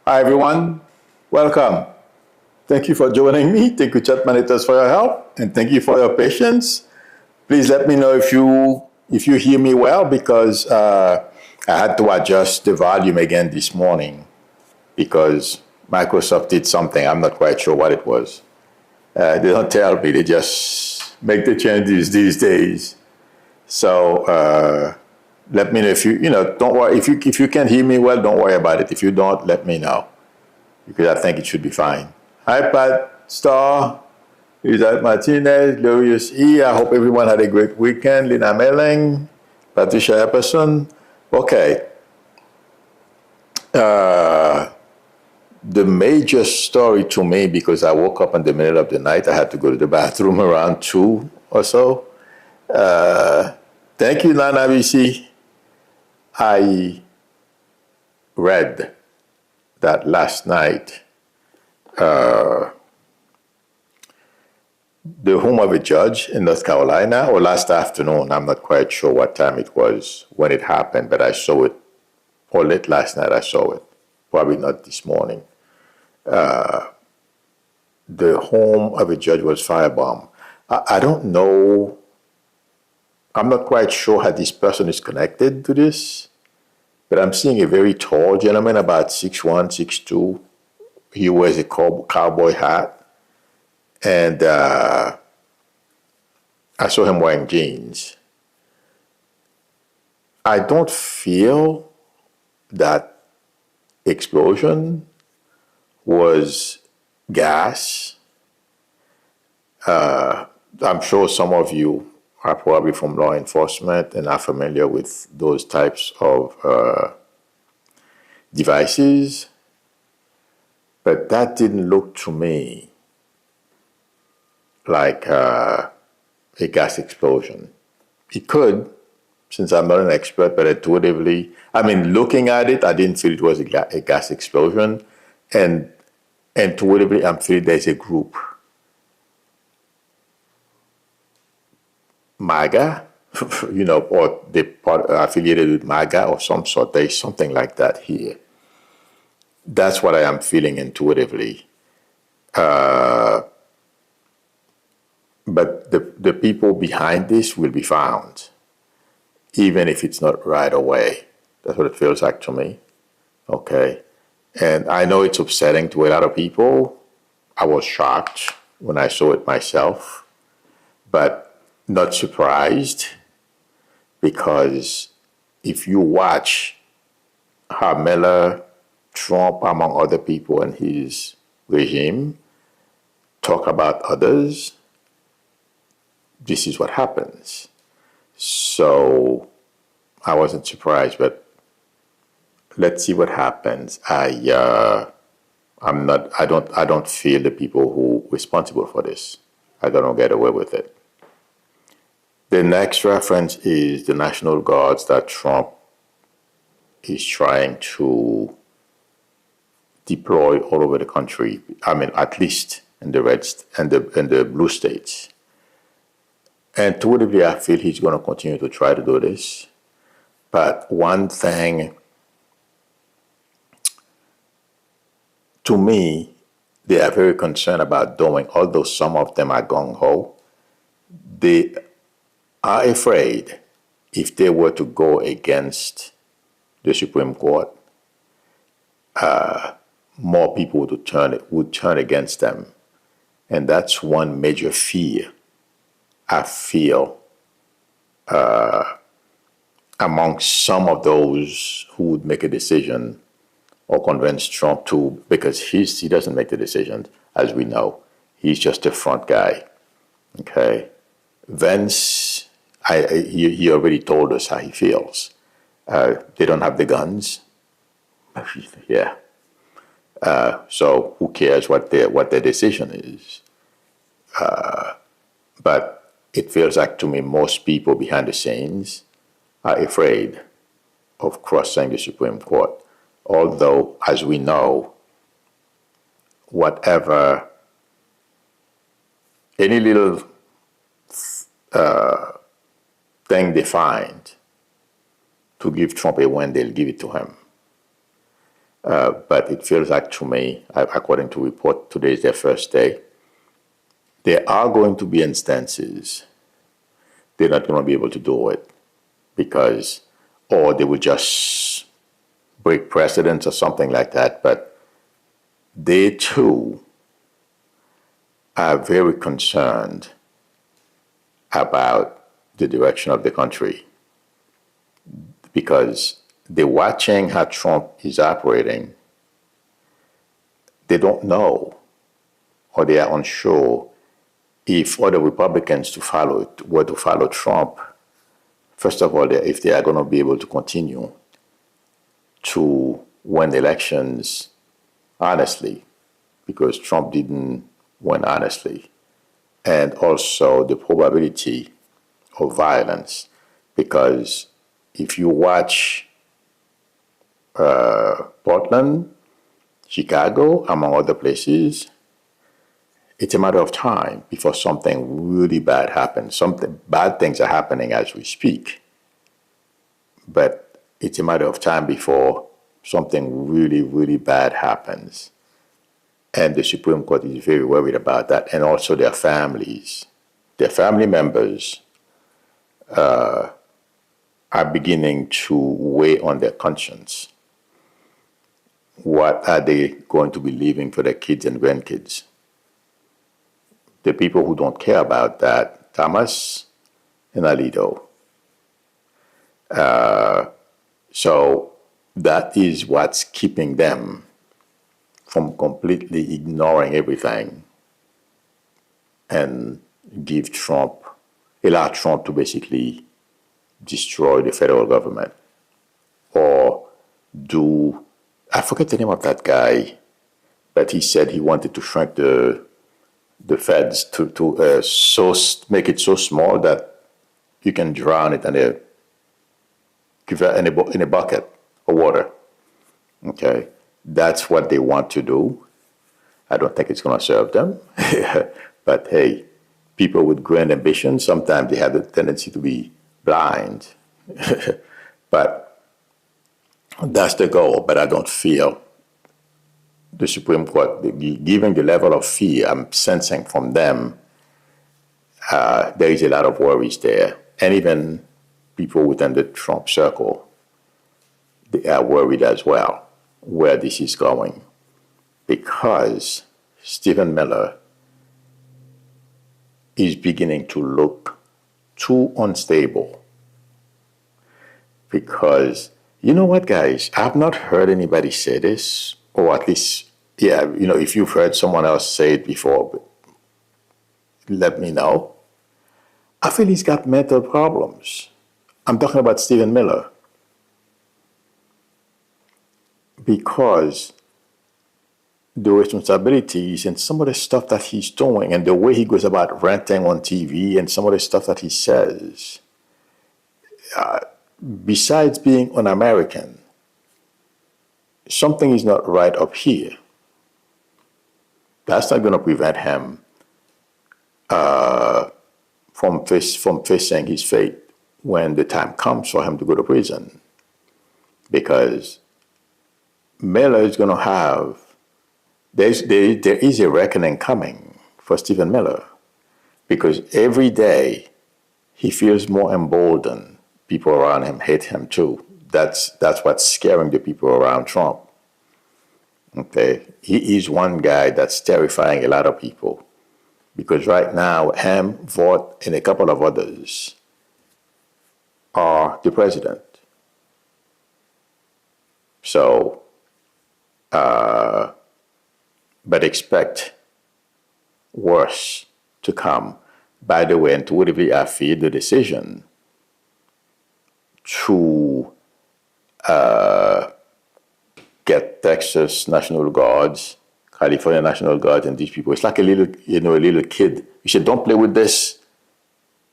Hi, everyone. Welcome. Thank you for joining me. Thank you, chat monitors, for your help, and thank you for your patience. Please let me know if you hear me well because I had to adjust the volume again this morning because Microsoft did something. I'm not quite sure what it was. They don't tell me. They just make the changes these days. So let me know if don't worry. If you can hear me well, don't worry about it. If you don't, let me know because I think it should be fine. Hi, Pat Star, Lizette Martinez, Glorious E. I hope everyone had a great weekend. Lina Melling, Patricia Epperson. Okay. The major story to me, because I woke up in the middle of the night, I had to go to the bathroom around 2 or so. Thank you, Nana BC. I read that last night the home of a judge in North Carolina, or last afternoon. I'm not quite sure what time it was when it happened, but I saw it, or late last night I saw it, probably not this morning. The home of a judge was firebombed. I don't know, I'm not quite sure how this person is connected to this, but I'm seeing a very tall gentleman, about 6'1", 6'2". He wears a cowboy hat. And I saw him wearing jeans. I don't feel that explosion was gas. I'm sure some of you are probably from law enforcement and are familiar with those types of devices. But that didn't look to me like a gas explosion. It could, since I'm not an expert, but intuitively, looking at it, I didn't feel it was a gas explosion. And intuitively, I'm feeling there's a group, MAGA, or they affiliated with MAGA or some sort. There's something like that here. That's what I am feeling intuitively. But the people behind this will be found, even if it's not right away. That's what it feels like to me. Okay. And I know it's upsetting to a lot of people. I was shocked when I saw it myself, but not surprised, because if you watch how Miller, Trump, among other people in his regime, talk about others, this is what happens. So I wasn't surprised, but let's see what happens. I don't feel the people who are responsible for this are gonna get away with it. The next reference is the National Guards that Trump is trying to deploy all over the country. At least in the the blue states. And intuitively, I feel he's going to continue to try to do this. But one thing, to me, they are very concerned about doing, although some of them are gung-ho, they are afraid if they were to go against the Supreme Court, more people would turn against them. And that's one major fear I feel amongst some of those who would make a decision or convince Trump to, because he doesn't make the decisions, as we know. He's just a front guy. Okay, Vance, he already told us how he feels. They don't have the guns. Yeah. So who cares what their decision is? But it feels like to me most people behind the scenes are afraid of crossing the Supreme Court. Although, as we know, whatever, any little thing they find to give Trump a win, they'll give it to him. But it feels like to me, according to report, today is their first day. There are going to be instances they're not going to be able to do it because, or they will just break precedents or something like that. But they too are very concerned about the direction of the country because they're watching how Trump is operating. They don't know, or they are unsure if other Republicans were to follow Trump. First of all, if they are going to be able to continue to win elections honestly, because Trump didn't win honestly, and also the probability of violence, because if you watch Portland, Chicago, among other places, it's a matter of time before something really bad happens. Something bad things are happening as we speak, but it's a matter of time before something really, really bad happens. And the Supreme Court is very worried about that, and also their families. Their family members are beginning to weigh on their conscience. What are they going to be leaving for their kids and grandkids? The people who don't care about that, Thomas and Alito. So that is what's keeping them from completely ignoring everything and allow Trump to basically destroy the federal government or I forget the name of that guy, but he said he wanted to shrink the feds to make it so small that you can drown it in a bucket of water. Okay, that's what they want to do. I don't think it's going to serve them. But hey, people with grand ambitions, sometimes they have the tendency to be blind. But that's the goal. But I don't feel the Supreme Court, given the level of fear I'm sensing from them, there is a lot of worries there. And even people within the Trump circle, they are worried as well where this is going. Because Stephen Miller is beginning to look too unstable. Because, you know what, guys? I've not heard anybody say this, or at least, if you've heard someone else say it before, let me know. I feel he's got mental problems. I'm talking about Stephen Miller. Because the responsibilities and some of the stuff that he's doing and the way he goes about ranting on TV and some of the stuff that he says, besides being un-American, something is not right up here. That's not going to prevent him from facing his fate when the time comes for him to go to prison. Because Miller is going to have, there is a reckoning coming for Stephen Miller. Because every day he feels more emboldened. People around him hate him too. That's what's scaring the people around Trump. Okay, he is one guy that's terrifying a lot of people. Because right now, him, Vought, and a couple of others are the president. So, but expect worse to come. By the way, intuitively, I feel the decision to get Texas National Guards, California National Guard, and these people. It's like a little kid. You said, don't play with this.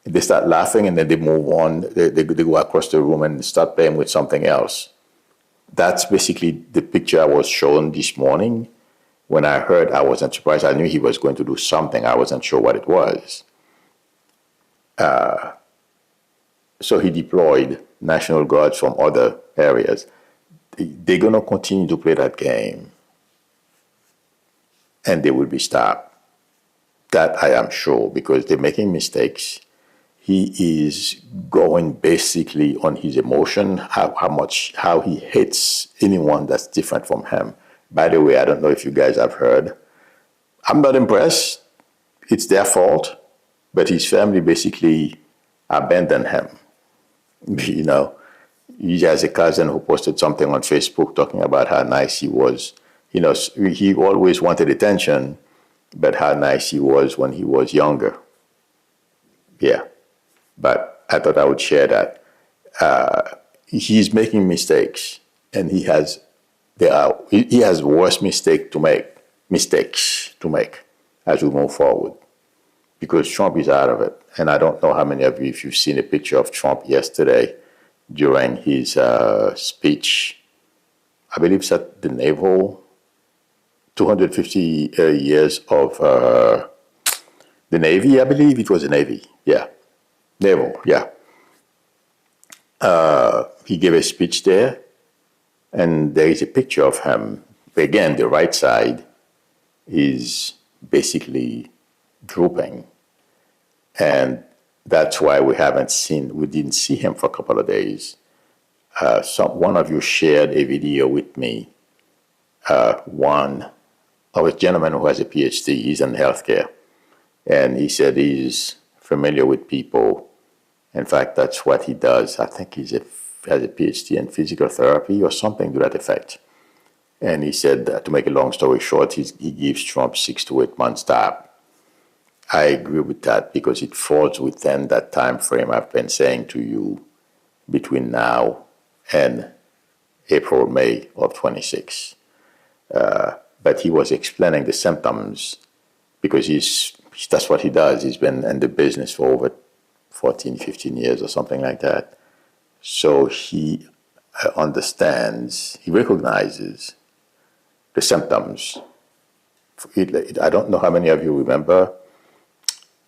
They start laughing and then they move on. They go across the room and start playing with something else. That's basically the picture I was shown this morning. When I heard, I wasn't surprised. I knew he was going to do something. I wasn't sure what it was. So he deployed National Guards from other areas. they're going to continue to play that game, and they will be stopped. That I am sure, because they're making mistakes. He is going basically on his emotion, how he hates anyone that's different from him. By the way, I don't know if you guys have heard. I'm not impressed. It's their fault, but his family basically abandoned him. You know, he has a cousin who posted something on Facebook talking about how nice he was. You know, he always wanted attention, but how nice he was when he was younger. Yeah, but I thought I would share that. He's making mistakes, and he has worse mistakes to make as we move forward, because Trump is out of it. And I don't know how many of you, if you've seen a picture of Trump yesterday during his speech, I believe it's at the Naval, 250 years of the Navy, I believe it was the Navy, yeah, Naval, yeah. He gave a speech there, and there is a picture of him. Again, the right side is basically drooping, and that's why we didn't see him for a couple of days. One of you shared a video with me, one of a gentleman who has a PhD. He's in healthcare, and he said he's familiar with people. In fact, that's what he does. I think he has a PhD in physical therapy or something to that effect. And he said, to make a long story short, he gives Trump 6 to 8 months stop. I agree with that, because it falls within that time frame I've been saying to you, between now and April, May of 26. But he was explaining the symptoms, because that's what he does. He's been in the business for over 14, 15 years or something like that. So he understands, he recognizes the symptoms. I don't know how many of you remember.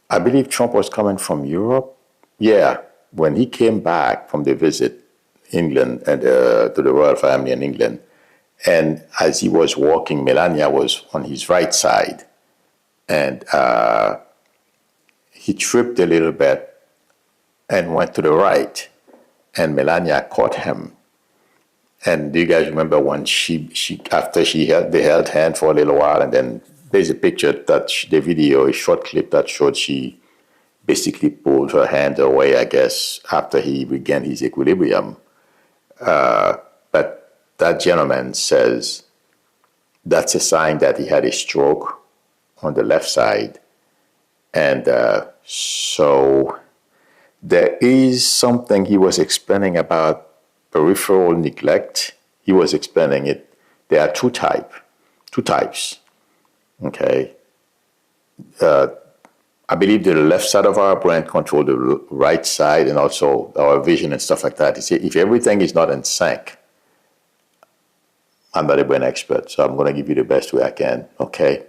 I believe Trump was coming from Europe. Yeah, when he came back from the visit England and to the royal family in England, and as he was walking, Melania was on his right side, and he tripped a little bit and went to the right, and Melania caught him. And do you guys remember when they held hand for a little while, and then there's a picture the video, a short clip that showed she basically pulled her hand away, I guess, after he regained his equilibrium. But that gentleman says that's a sign that he had a stroke on the left side. And so there is something he was explaining about peripheral neglect. He was explaining it. There are two types. Okay. I believe the left side of our brain controls the right side, and also our vision and stuff like that. If everything is not in sync, I'm not a brain expert, so I'm going to give you the best way I can. Okay.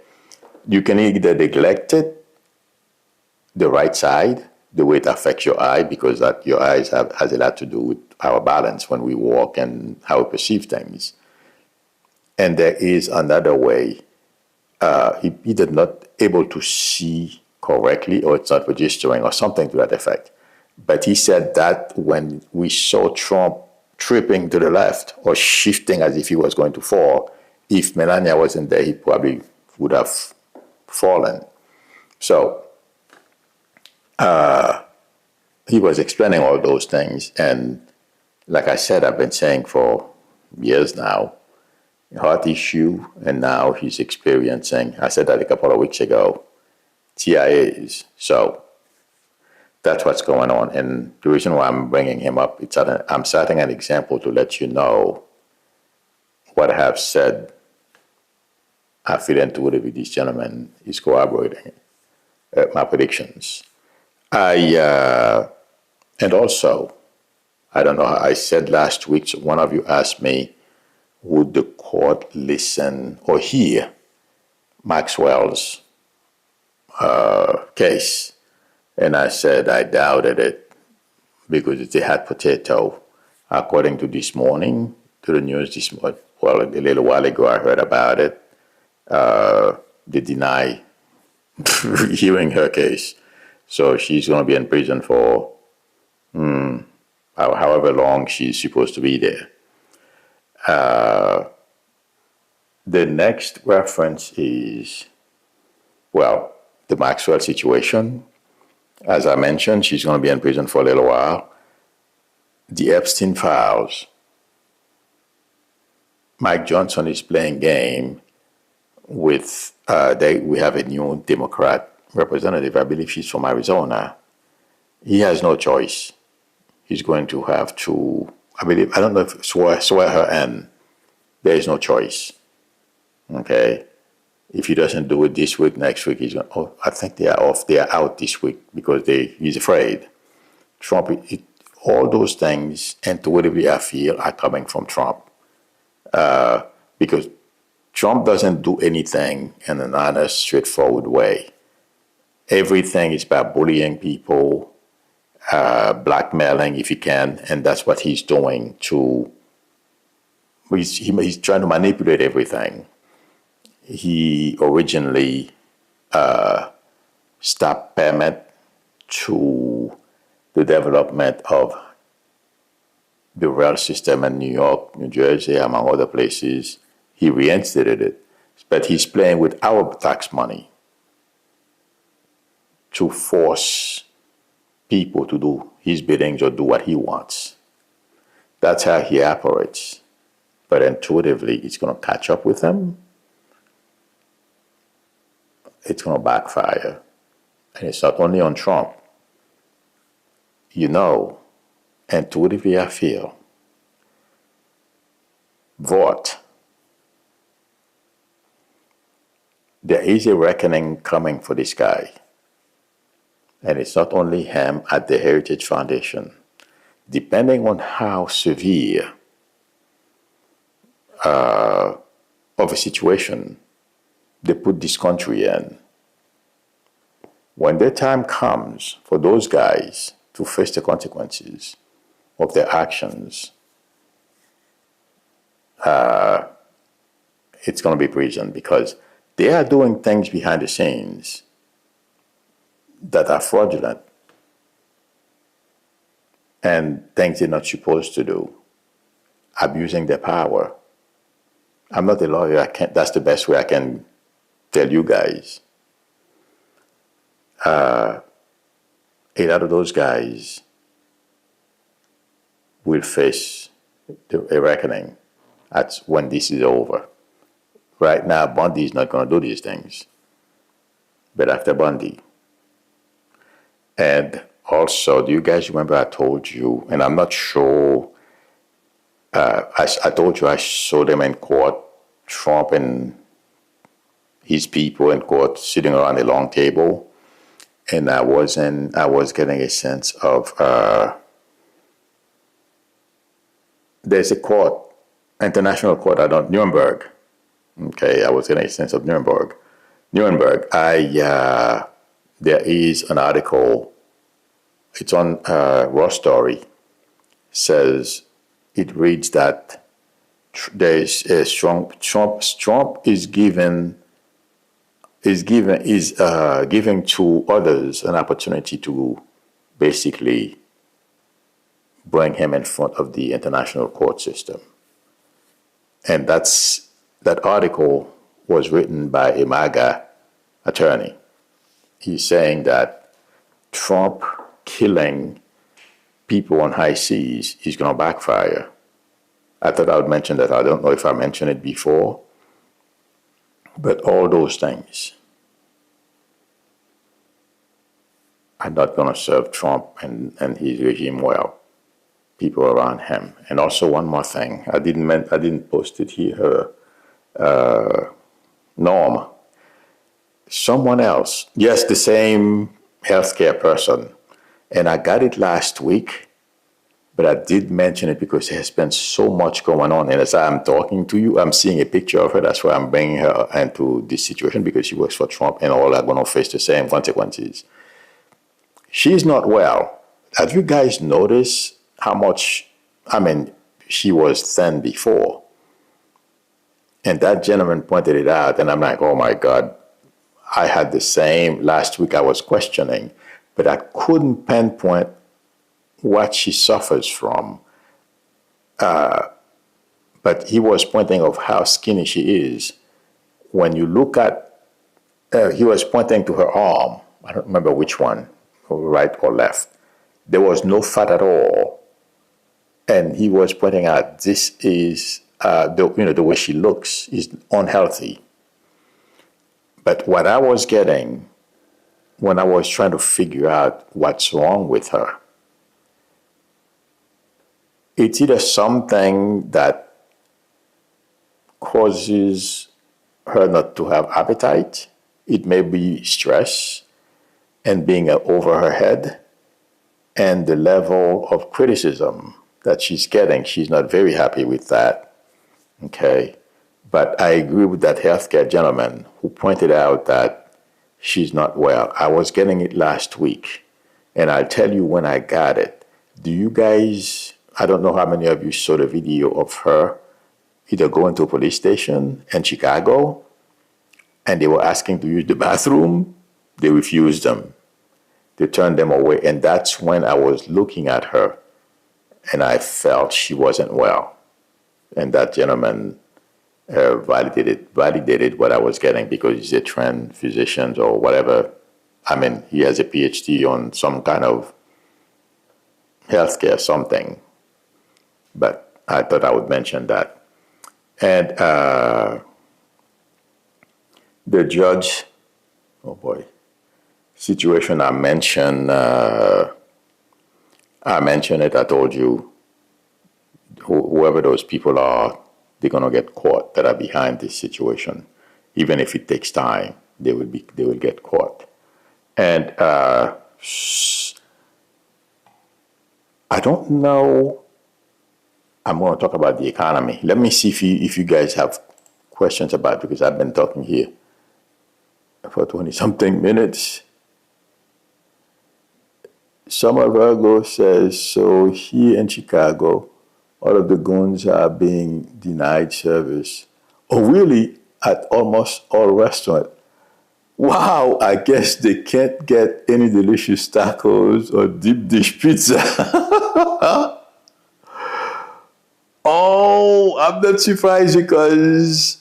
You can either neglect it, the right side, the way it affects your eye, because your eyes has a lot to do with our balance when we walk and how we perceive things. And there is another way. He did not able to see correctly, or it's not registering, or something to that effect. But he said that when we saw Trump tripping to the left or shifting as if he was going to fall, if Melania wasn't there, he probably would have fallen. So he was explaining all those things. And like I said, I've been saying for years now, heart issue, and now he's experiencing, I said that a couple of weeks ago, TIAs. So that's what's going on. And the reason why I'm bringing him up, I'm setting an example to let you know what I have said. I feel intuitive with this gentleman is corroborating my predictions. And also, I don't know, I said last week, so one of you asked me, would the court listen or hear Maxwell's case? And I said I doubted it, because it's a hot potato. According to this morning, to the news this morning. Well, a little while ago, I heard about it. They deny hearing her case. So she's going to be in prison for however long she's supposed to be there. The next reference is, well, the Maxwell situation. As I mentioned, she's going to be in prison for a little while. The Epstein files. Mike Johnson is playing game with, we have a new Democrat representative. I believe she's from Arizona. He has no choice. He's going to have to, I don't know if swear her in. There is no choice. Okay? If he doesn't do it this week, next week, he's going to, I think they are off. They are out this week because he's afraid. Trump, all those things, intuitively, I feel, are coming from Trump. Because Trump doesn't do anything in an honest, straightforward way. Everything is by bullying people, blackmailing if he can, and that's what he's doing he's trying to manipulate everything. He originally stopped payment to the development of the rail system in New York, New Jersey, among other places. He reinstated it, but he's playing with our tax money to force people to do his biddings or do what he wants. That's how he operates. But intuitively, it's going to catch up with him. It's going to backfire. And it's not only on Trump. You know, intuitively I feel, vote. There is a reckoning coming for this guy. And it's not only him at the Heritage Foundation. Depending on how severe of a situation they put this country in, when the time comes for those guys to face the consequences of their actions, it's going to be prison, because they are doing things behind the scenes that are fraudulent and things they're not supposed to do, abusing their power. I'm not a lawyer. That's the best way I can tell you guys. A lot of those guys will face a reckoning. That's when this is over. Right now, Bundy is not going to do these things. But after Bundy. And also, do you guys remember I told you, and I'm not sure, I told you I saw them in court, Trump and his people in court sitting around a long table. And I was getting a sense of, there's a court, international court, Nuremberg. Okay, I was getting a sense of Nuremberg. There is an article, it's on Raw Story, says, it reads that there is a strong, Trump is giving to others an opportunity to basically bring him in front of the international court system. And that article was written by a MAGA attorney. He's saying that Trump killing people on high seas is going to backfire. I thought I would mention that. I don't know if I mentioned it before. But all those things are not going to serve Trump and his regime well. People around him. And also one more thing. I didn't post it here. Norm. Someone else. Yes, the same healthcare person. And I got it last week, but I did mention it because there's been so much going on. And as I'm talking to you, I'm seeing a picture of her. That's why I'm bringing her into this situation, because she works for Trump and all are going to face the same consequences. She's not well. Have you guys noticed how much, she was thin before. And that gentleman pointed it out, and I'm like, oh my God, I had the same. Last week I was questioning, but I couldn't pinpoint what she suffers from. But he was pointing of how skinny she is. When you look at, he was pointing to her arm. I don't remember which one, right or left. There was no fat at all. And he was pointing out, this is, the way she looks is unhealthy. But what I was getting when I was trying to figure out what's wrong with her, it's either something that causes her not to have appetite. It may be stress and being over her head, and the level of criticism that she's getting. She's not very happy with that. Okay. But I agree with that healthcare gentleman who pointed out that she's not well. I was getting it last week, and I'll tell you when I got it. Do you guys, I don't know how many of you saw the video of her either going to a police station in Chicago, and they were asking to use the bathroom. They refused them. They turned them away. And that's when I was looking at her, and I felt she wasn't well. And that gentleman validated what I was getting, because he's a trained physician or whatever. I mean, he has a PhD on some kind of healthcare something. But I thought I would mention that. And the judge, oh boy, situation I mentioned it, I told you, whoever those people are, they're going to get caught that are behind this situation. Even if it takes time, they will get caught. And I don't know. I'm going to talk about the economy. Let me see if you guys have questions about it, because I've been talking here for 20-something minutes. Summer Virgo says, so here in Chicago, all of the goons are being denied service. Oh, really? At almost all restaurants. Wow, I guess they can't get any delicious tacos or deep dish pizza. Oh, I'm not surprised, because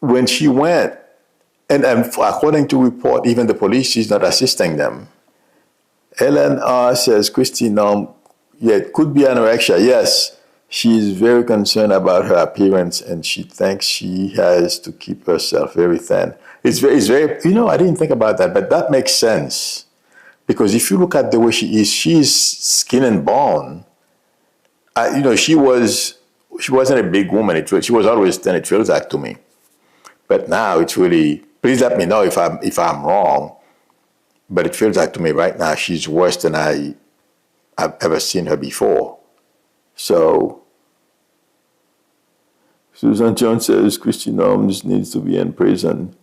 when she went, and according to report, even the police is not assisting them. Ellen R. says, Christine, yeah, it could be anorexia. Yes, she is very concerned about her appearance, and she thinks she has to keep herself very thin. It's very, I didn't think about that, but that makes sense. Because if you look at the way she is skin and bone. She wasn't a big woman. She was always thin, it feels like to me. But now it's really, please let me know if I'm wrong. But it feels like to me right now she's worse than I've ever seen her before. So Susan Jones says Christy Norms needs to be in prison.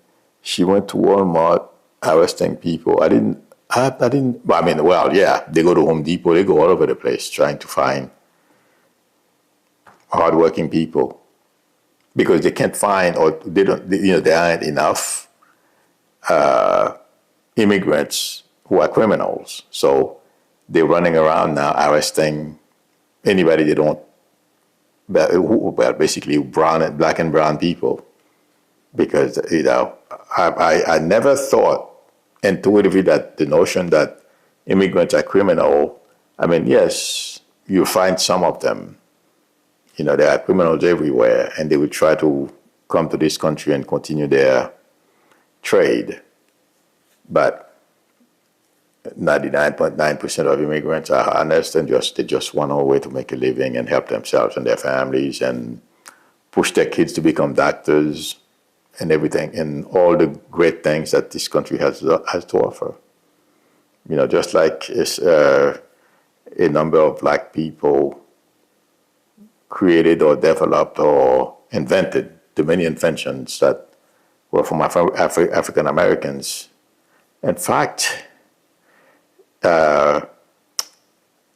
She went to Walmart arresting people. I mean, yeah, they go to Home Depot, they go all over the place trying to find hardworking people, because they can't find, or there aren't enough immigrants who are criminals. So they're running around now arresting anybody they don't, basically black and brown people, because I never thought intuitively that the notion that immigrants are criminal. I mean, yes, you find some of them. There are criminals everywhere, and they will try to come to this country and continue their trade. But 99.9% of immigrants are honest, and they just want a way to make a living and help themselves and their families and push their kids to become doctors and everything, and all the great things that this country has to offer. Just like a number of black people created or developed or invented the many inventions that were from African Americans. In fact,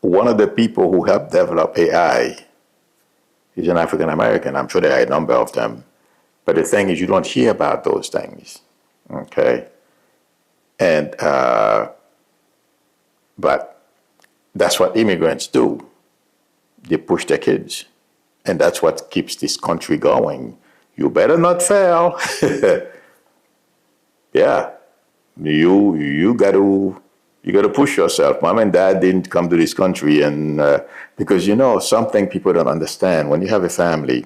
one of the people who helped develop AI is an African American. I'm sure there are a number of them. But the thing is, you don't hear about those things. Okay? And, but that's what immigrants do. They push their kids. And that's what keeps this country going. You better not fail. Yeah. You got to push yourself. Mom and dad didn't come to this country and because something people don't understand. When you have a family,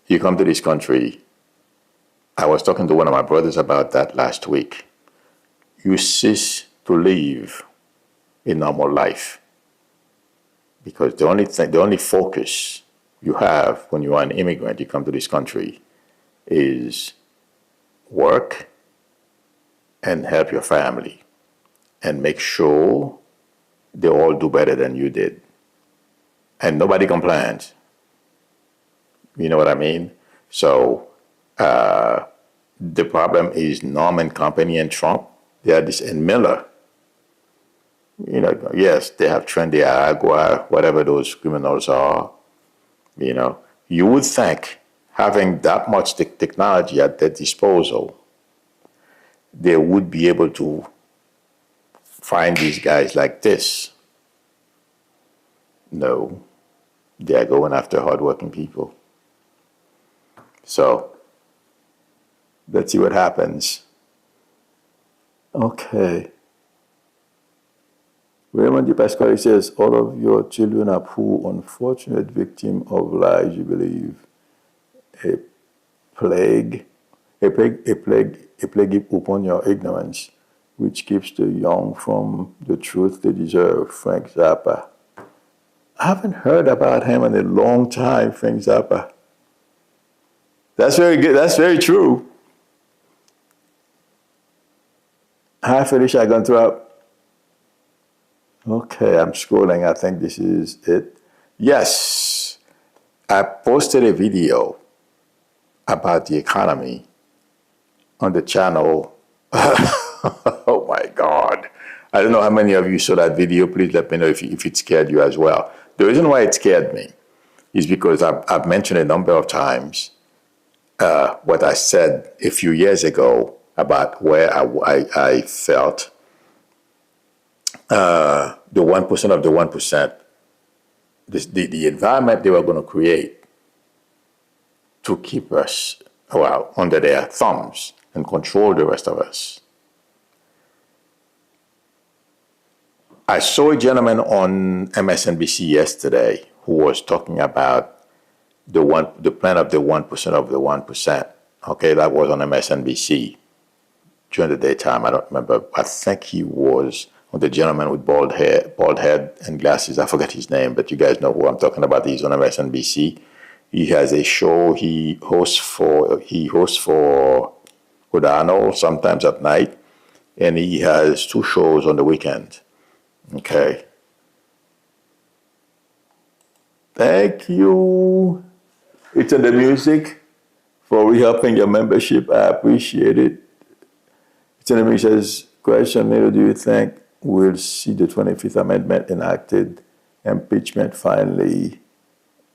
you come to this country. I was talking to one of my brothers about that last week. You cease to live a normal life because the only focus you have when you are an immigrant, you come to this country, is work and help your family and make sure they all do better than you did. And nobody complains. You know what I mean? So the problem is Norman Company and Trump. They are this, and Miller. Yes, they have Trendy Agua, whatever those criminals are. You would think having that much technology at their disposal, they would be able to find these guys like this. No, they are going after hardworking people. So, let's see what happens. Okay. Raymond Di Pasquale says, all of your children are poor, unfortunate victim of lies you believe. A plague upon your ignorance, which keeps the young from the truth they deserve. Frank Zappa. I haven't heard about him in a long time, Frank Zappa. That's very good. That's very true. Hi, Felicia Gontrop. Okay, I'm scrolling. I think this is it. Yes, I posted a video about the economy on the channel. Oh my God. I don't know how many of you saw that video. Please let me know if it scared you as well. The reason why it scared me is because I've mentioned a number of times what I said a few years ago about where I felt the 1% of the 1%, the environment they were going to create to keep us, under their thumbs and control the rest of us. I saw a gentleman on MSNBC yesterday who was talking about the plan of the 1% of the 1%. Okay, that was on MSNBC during the daytime. I don't remember. I think he was the gentleman with bald head and glasses. I forget his name, but you guys know who I'm talking about. He's on MSNBC. He has a show he hosts for O'Donnell sometimes at night, and he has 2 shows on the weekend. Okay. Thank you. It's in the music for rehelping your membership. I appreciate it. It's in the music. Says, question, Milou, do you think we'll see the 25th Amendment enacted, impeachment finally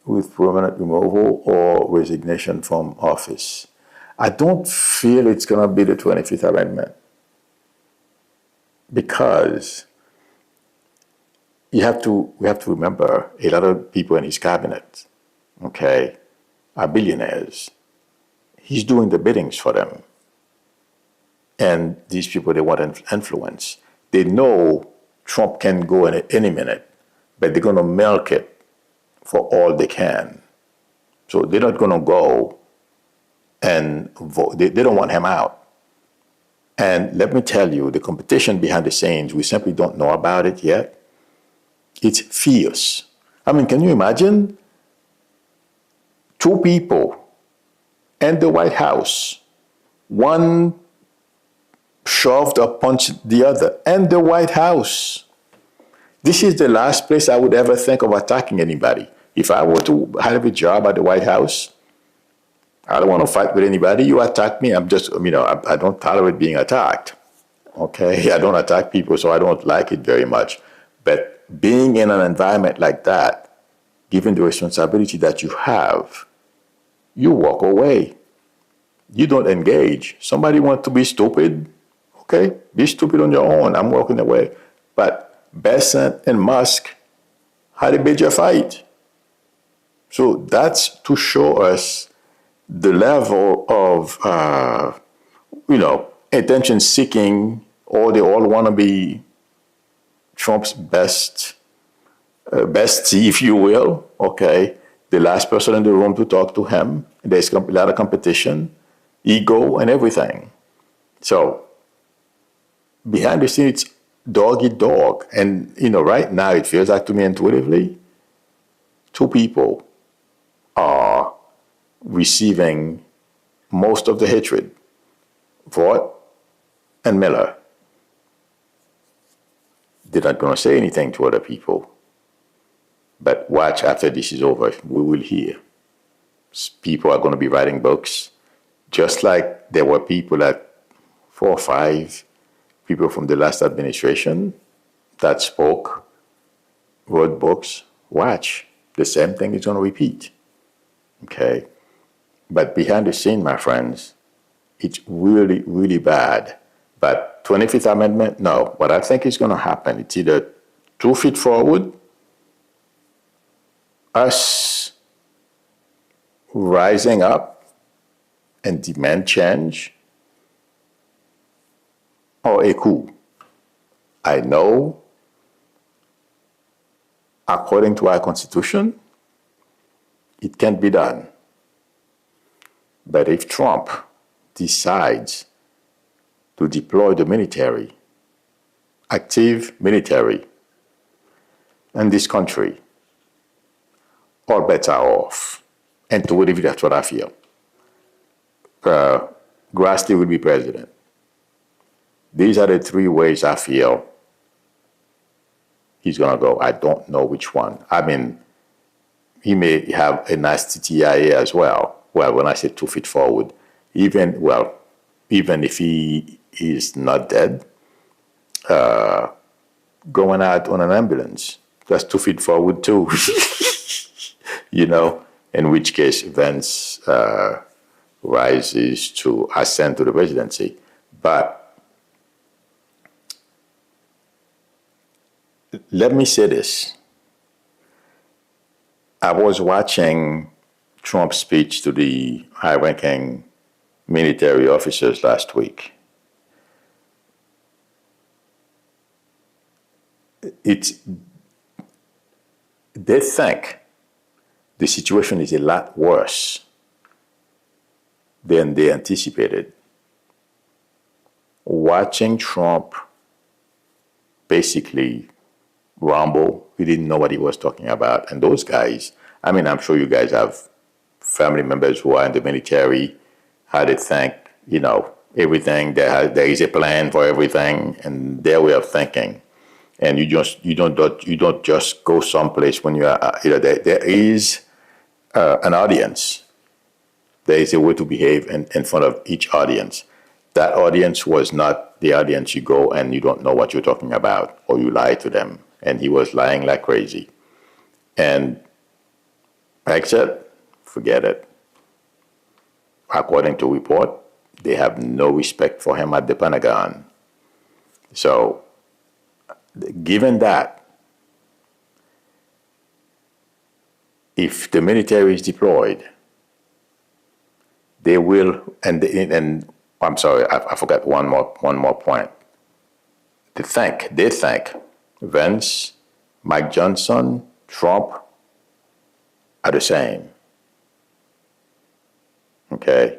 with permanent removal or resignation from office? I don't feel it's going to be the 25th Amendment because we have to remember a lot of people in his cabinet, okay, are billionaires. He's doing the biddings for them. And these people, they want influence. They know Trump can go in at any minute, but they're going to milk it for all they can. So they're not going to go and vote. They don't want him out. And let me tell you, the competition behind the scenes, we simply don't know about it yet. It's fierce. I mean, can you imagine 2 people in the White House, one shoved or punched the other in the White House? This is the last place I would ever think of attacking anybody. If I were to have a job at the White House, I don't want to fight with anybody. You attack me, I'm just, I don't tolerate being attacked. Okay, I don't attack people, so I don't like it very much. But being in an environment like that, given the responsibility that you have, you walk away. You don't engage. Somebody wants to be stupid, okay? Be stupid on your own. I'm walking away. But Besant and Musk had a major fight. So that's to show us the level of, attention seeking, or they all want to be Trump's bestie, if you will, okay? The last person in the room to talk to him. There's a lot of competition, ego, and everything. So behind the scenes, it's dog eat dog. And, right now it feels like to me intuitively, two people are receiving most of the hatred, Vought and Miller. They're not going to say anything to other people. But watch, after this is over, we will hear. People are going to be writing books, just like there were people 4 or 5 people from the last administration that spoke, wrote books. Watch, the same thing is going to repeat. Okay? But behind the scene, my friends, it's really, really bad. But 25th Amendment, no. What I think is going to happen, it's either 2 feet forward, us rising up and demand change, or a coup. I know, according to our Constitution, it can't be done. But if Trump decides to deploy the military, active military, in this country, all bets are off. And to believe that's what I feel. Grassley will be president. These are the 3 ways I feel he's going to go. I don't know which one. I mean, he may have a nice TTIA as well. Well, when I say 2 feet forward, even if he is not dead, going out on an ambulance, that's 2 feet forward too. In which case Vance rises to ascend to the presidency. But let me say this. I was watching Trump's speech to the high-ranking military officers last week. They think the situation is a lot worse than they anticipated. Watching Trump basically rumble, he didn't know what he was talking about. And those guys, I mean, I'm sure you guys have family members who are in the military, how they think, everything, there is a plan for everything, and their way of thinking. And you don't just go someplace when you are, there is an audience. There is a way to behave in front of each audience. That audience was not the audience you go and you don't know what you're talking about, or you lie to them. And he was lying like crazy. And like I said, forget it. According to report, they have no respect for him at the Pentagon. So, given that, if the military is deployed, they will, and I'm sorry, I forgot one more point. They think Vance, Mike Johnson, Trump are the same. Okay?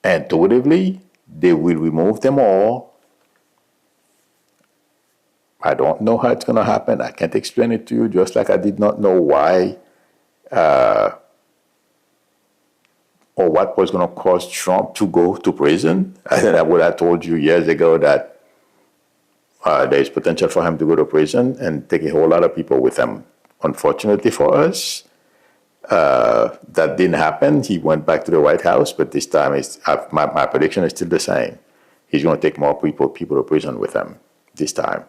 Intuitively, they will remove them all. I don't know how it's going to happen. I can't explain it to you, just like I did not know why or what was going to cause Trump to go to prison. I would have told you years ago that there is potential for him to go to prison and take a whole lot of people with him. Unfortunately for us, that didn't happen. He went back to the White House, but this time my prediction is still the same. He's going to take more people to prison with him this time.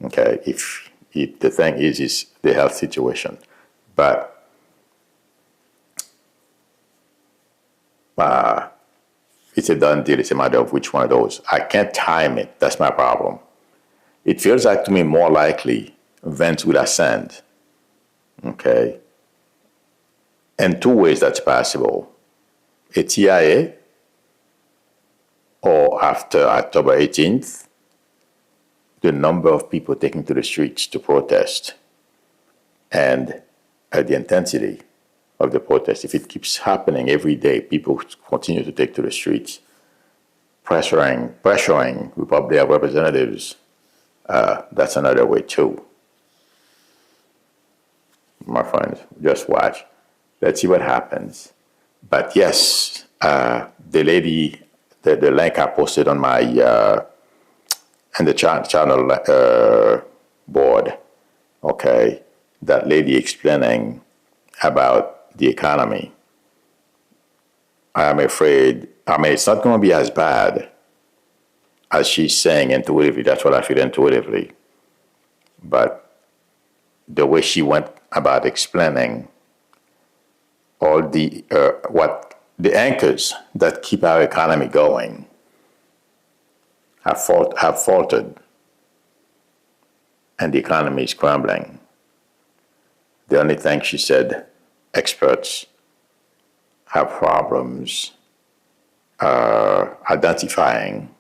Okay, if the thing is the health situation, but it's a done deal. It's a matter of which one of those. I can't time it. That's my problem. It feels like to me more likely vents will ascend. Okay, and two ways that's possible: a TIA, or after October 18th, the number of people taking to the streets to protest, and the intensity of the protest. If it keeps happening every day, people continue to take to the streets, pressuring their representatives. That's another way too. My friends, just watch. Let's see what happens. But yes, the lady, the link I posted on my and the channel board, okay, that lady explaining about the economy. I'm afraid, it's not going to be as bad as she's saying intuitively. That's what I feel intuitively. But the way she went about explaining all the what the anchors that keep our economy going have faltered, and the economy is crumbling. The only thing she said, experts have problems identifying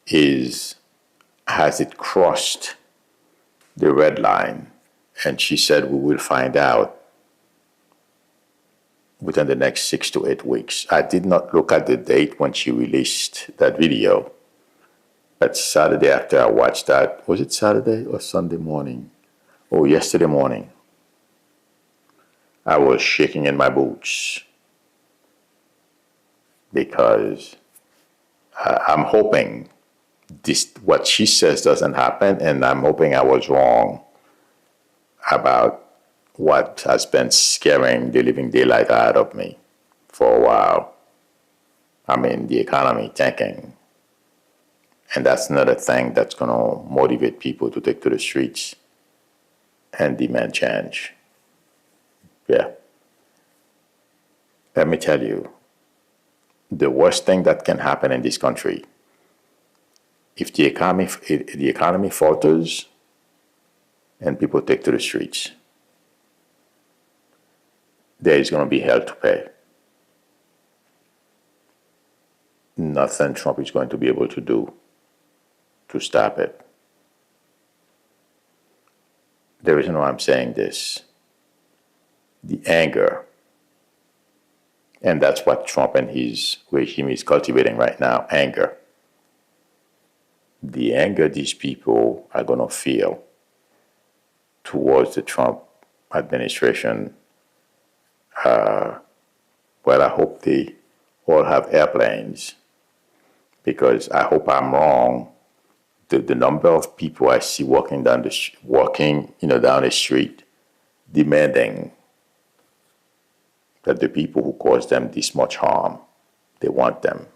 is, has it crossed the red line? And she said we will find out within the next 6 to 8 weeks. I did not look at the date when she released that video, but Saturday after I watched that, was it Saturday or Sunday morning? Oh, yesterday morning, I was shaking in my boots because I'm hoping what she says doesn't happen, and I'm hoping I was wrong about what has been scaring the living daylight out of me for a while. The economy tanking. And that's another thing that's going to motivate people to take to the streets and demand change. Yeah. Let me tell you, the worst thing that can happen in this country, if the economy falters and people take to the streets, there is going to be hell to pay. Nothing Trump is going to be able to do to stop it. The reason why I'm saying this, the anger, and that's what Trump and his regime is cultivating right now, anger. The anger these people are going to feel towards the Trump administration, well, I hope they all have airplanes, because I hope I'm wrong. The number of people I see walking down the street, demanding that the people who caused them this much harm, they want them.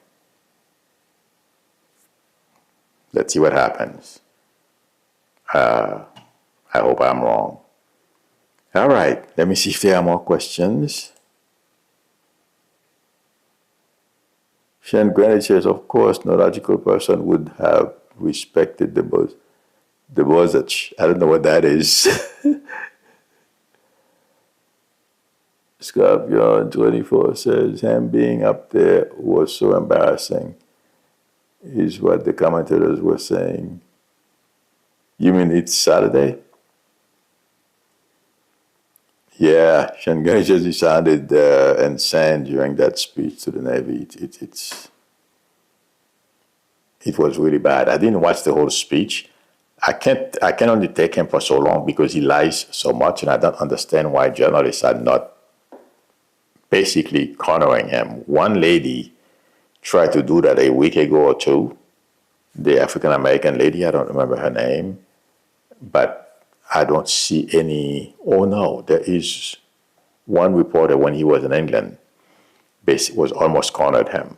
Let's see what happens. I hope I'm wrong. All right, let me see if there are more questions. Shane Granite says, of course, no logical person would have respected the Bozich. I don't know what that is. Scorpion 24 says, him being up there was so embarrassing, is what the commentators were saying. You mean it's Saturday? Yeah, Shanghai says he sounded insane during that speech to the Navy. It was really bad. I didn't watch the whole speech. I can only take him for so long because he lies so much, and I don't understand why journalists are not basically cornering him. One lady tried to do that a week ago or two, the African-American lady, I don't remember her name, but I don't see any. Oh no, there is one reporter when he was in England, basically was almost cornered him.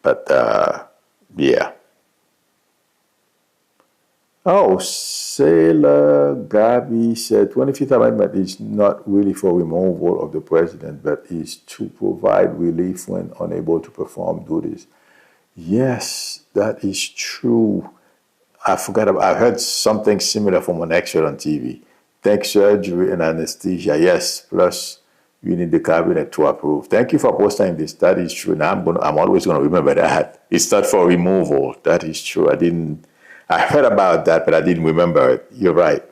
But yeah. Oh, Sailor Gabi said 25th Amendment is not really for removal of the president, but is to provide relief when unable to perform duties. Yes, that is true. I heard something similar from an expert on TV. Thank surgery and anesthesia. Yes, plus you need the cabinet to approve. Thank you for posting this. That is true. Now I'm always gonna remember that. It's not for removal. That is true. I heard about that, but I didn't remember it. You're right.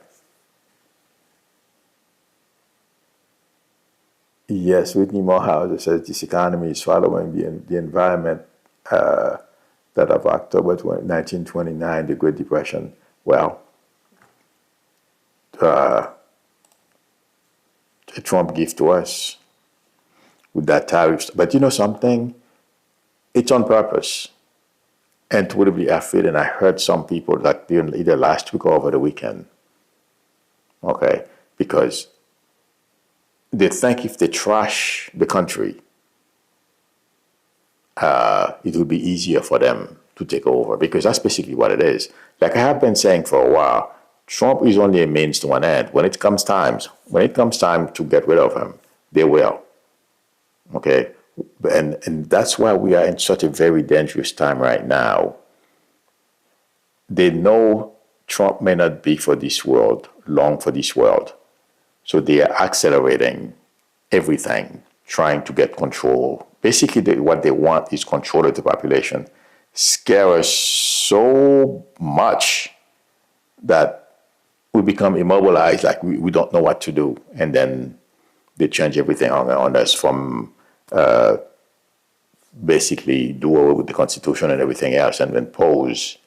Yes, Whitney Morehouse says this economy is following the environment that of October 1929, the Great Depression. Well, uh, a Trump gift to us with that tariff. But you know something? It's on purpose. And to be afraid, and I heard some people like either last week or over the weekend. Okay, because they think if they trash the country, it will be easier for them to take over, because that's basically what it is. Like I have been saying for a while, Trump is only a means to an end. When it comes time to get rid of him, they will. Okay, and that's why we are in such a very dangerous time right now. They know Trump may not be for this world, long for this world. So they are accelerating everything, trying to get control. Basically, what they want is control of the population. Scare us so much that we become immobilized, like we don't know what to do. And then they change everything on us, from basically do away with the Constitution and everything else, and impose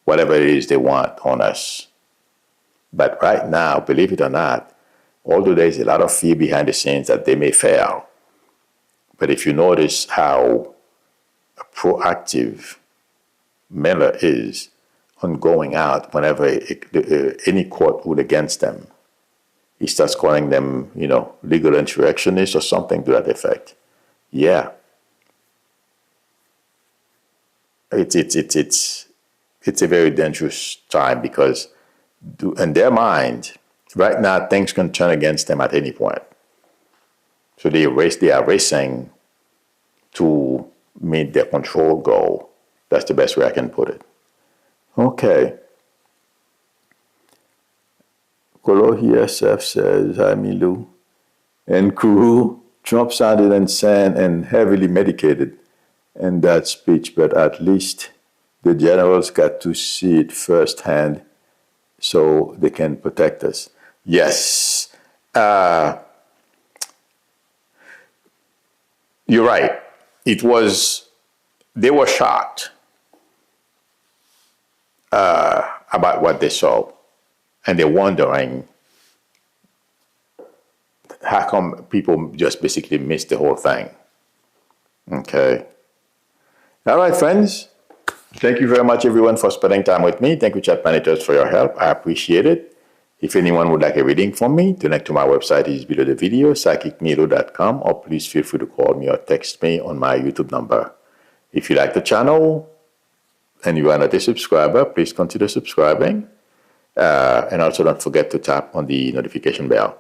whatever it is they want on us. But right now, believe it or not, although there's a lot of fear behind the scenes that they may fail, but if you notice how proactive Miller is on going out whenever any court ruled against them, he starts calling them, legal insurrectionists or something to that effect. Yeah, it's a very dangerous time, because in their mind, right now, things can turn against them at any point. So they are racing to meet their control goal. That's the best way I can put it. Okay. Kolohi SF says, hi, Milou. And Kuru, Trump sounded insane and heavily medicated in that speech, but at least the generals got to see it firsthand so they can protect us. Yes. You're right. They were shocked about what they saw. And they're wondering how come people just basically missed the whole thing. Okay. All right, friends. Thank you very much, everyone, for spending time with me. Thank you, chat managers, for your help. I appreciate it. If anyone would like a reading from me, the link to my website is below the video, psychicmilou.com, or please feel free to call me or text me on my YouTube number. If you like the channel and you are not a subscriber, please consider subscribing. And also don't forget to tap on the notification bell.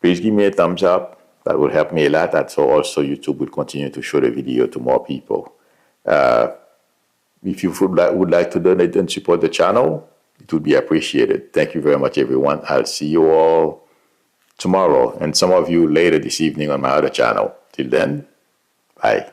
Please give me a thumbs up. That will help me a lot. That's so also YouTube will continue to show the video to more people. If you would like to donate and support the channel, it would be appreciated. Thank you very much, everyone. I'll see you all tomorrow, and some of you later this evening on my other channel. Till then, bye.